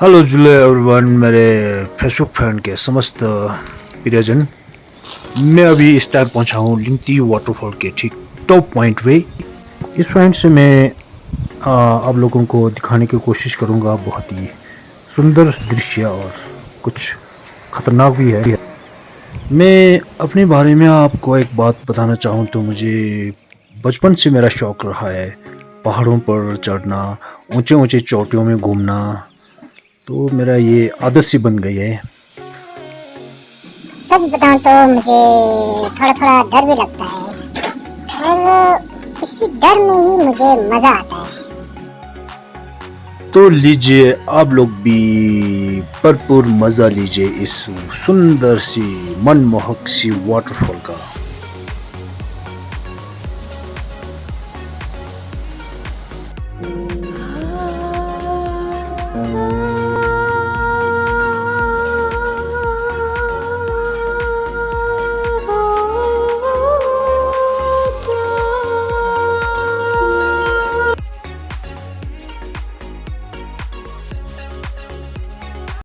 Hello जुले everyone, मेरे Facebook friend के समस्त प्रियजन। मैं अभी इस टाइम पहुंचा हूँ लिंगती वाटरफॉल के ठीक टॉप पॉइंट पे। इस पॉइंट से मैं आप लोगों को दिखाने की कोशिश करूंगा बहुत ही सुंदर दृश्य और कुछ खतरनाक भी है। मैं अपने बारे में आपको एक बात बताना चाहूँ तो मुझे बचपन से मेरा शौक रहा है पहाड़ों पर चढ़ना, ऊंचे ऊंचे चोटियों में घूमना। तो मेरा ये आदत सी बन गई है। सच बताऊं तो मुझे थोड़ा थोड़ा डर भी लगता है और इसी डर में ही मुझे मजा आता है। तो लीजिए आप लोग भी भरपूर मजा लीजिए इस सुंदर सी मनमोहक सी वाटरफॉल का।